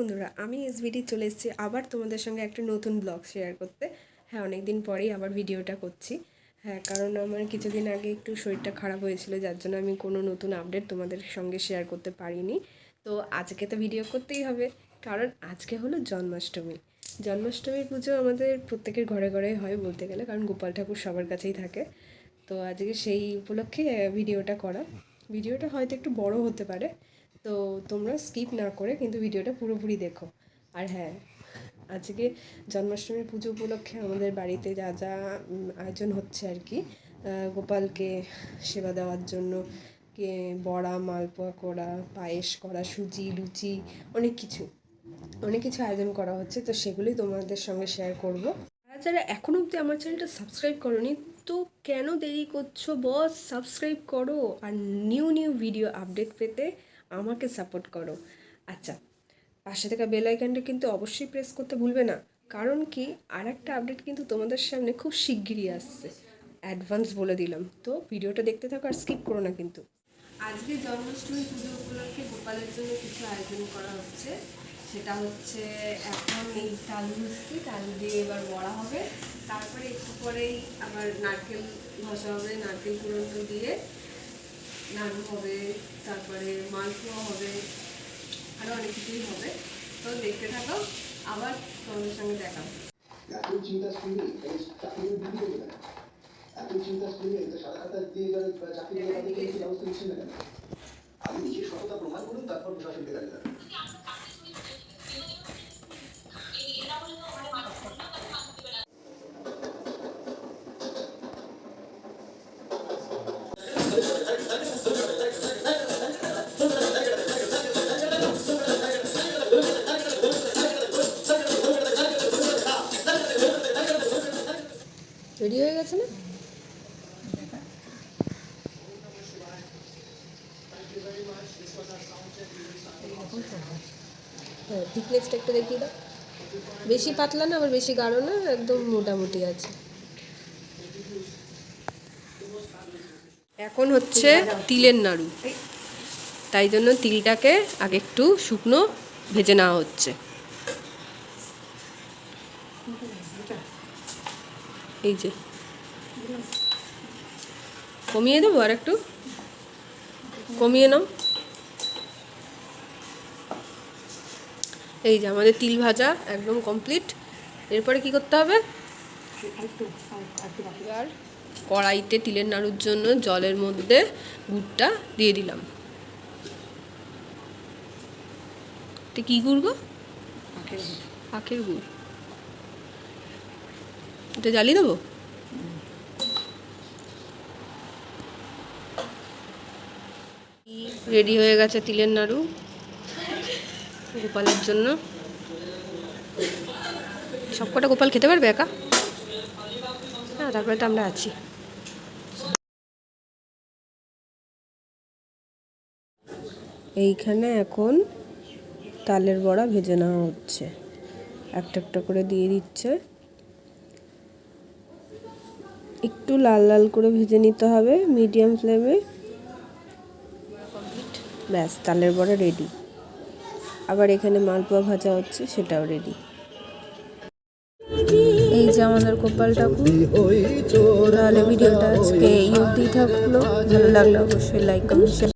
বন্ধুরা, আমি এসবিডি চলে এসেছি আবার তোমাদের সঙ্গে একটা নতুন ব্লগ শেয়ার করতে। হ্যাঁ, অনেক দিন পরেই আবার ভিডিওটা করছি। হ্যাঁ, কারণ আমার কিছুদিন আগে একটু শরীরটা খারাপ হয়েছিল, যার জন্য আমি কোনো নতুন আপডেট তোমাদের সঙ্গে শেয়ার করতে পারিনি। তো আজকে তো ভিডিও করতেই হবে, কারণ আজকে হলো জন্মাষ্টমী। জন্মাষ্টমীর পুজো আমাদের প্রত্যেকের ঘরে ঘরে হয় বলতে গেলে, কারণ গোপাল ঠাকুর সবার কাছেই থাকে। তো আজকে সেই উপলক্ষে ভিডিওটা করা। ভিডিওটা হয়তো একটু বড় হতে পারে, তো তোমরা স্কিপ না করে কিন্তু ভিডিওটা পুরোপুরি দেখো। আর হ্যাঁ, আজকে জন্মাষ্টমীর পুজো উপলক্ষে আমাদের বাড়িতে যা যা আয়োজন হচ্ছে আর কি, গোপালকে সেবা দেওয়ার জন্য বড়া, মালপোয়া করা, পায়েস করা, সুজি, লুচি, অনেক কিছু আয়োজন করা হচ্ছে। তো সেগুলোই তোমাদের সঙ্গে শেয়ার করব। যারা এখনও অবধি আমার চ্যানেলটা সাবস্ক্রাইব করোনি, তো কেন দেরি করছো বস? সাবস্ক্রাইব করো আর নিউ ভিডিও আপডেট পেতে আমাকে সাপোর্ট করো। আচ্ছা, পাশে থাকা বেল আইকনটা কিন্তু অবশ্যই প্রেস করতে ভুলবে না, কারণ কি আর একটা আপডেট কিন্তু তোমাদের সামনে খুব শিগগিরই আসছে, অ্যাডভান্স বলে দিলাম। তো ভিডিওটা দেখতে থাকো আর স্কিপ করো না কিন্তু। আজকে জন্মাষ্টমী পুজো উপলক্ষে গোপালের জন্য কিছু আয়োজন করা হচ্ছে। সেটা হচ্ছে এখন এই তালু মিষ্টি, তালু দিয়ে এবার বড়া হবে, তারপরে একটু পরেই আবার নারকেল ঘষা হবে, নারকেল কুড়ন্ত দিয়ে নাড়ু হবে, তারপরে মালপোয়া হবে, আরও অনেক কিছুই হবে। তো দেখতে থাকো, আবার তোমাদের সঙ্গে দেখা হবে। রেডি হয়ে গেছে না? হ্যাঁ, থিকনেসটা একটু দেখিয়ে দাও। বেশি পাতলা না, আবার বেশি গাঢ় না, একদম মোটামুটি আছে। এখন হচ্ছে তিলের নাড়ু, তাই জন্য তিলটাকে আগে একটু শুকনো ভেজে নেওয়া হচ্ছে। এই যে কমিয়ে দেবো, আর একটু কমিয়ে নাও। এই যে আমাদের তিল ভাজা একদম কমপ্লিট। এরপরে কি করতে হবে? আর কড়াইতে তিলের নাড়ুর জন্য জলের মধ্যে গুড়টা দিয়ে দিলাম। এটা কি গুড় গো? আখের গুড়। এটা জ্বালিয়ে দেবো। রেডি হয়ে গেছে তিলের নাড়ু গোপালের জন্য। সবকটা গোপাল খেতে পারবে একা? হ্যাঁ, তারপরে তো আমরা আছি। এইখানে এখন তালের বড়া ভেজে নেওয়া হচ্ছে, একটা একটা করে দিয়ে দিচ্ছে। একটু লাল লাল করে ভেজে নিতে হবে মিডিয়াম ফ্লেমে। ব্যাস, তালের বড়া রেডি। আবার এখানে মালপোয়া ভাজা হচ্ছে, সেটাও রেডি। এই যে আমাদের গোপাল ঠাকুর। তাহলে ভিডিওটা আজকে এই অবধি থাকলো। ভালো লাগলে অবশ্যই লাইক কমেন্ট শেয়ার।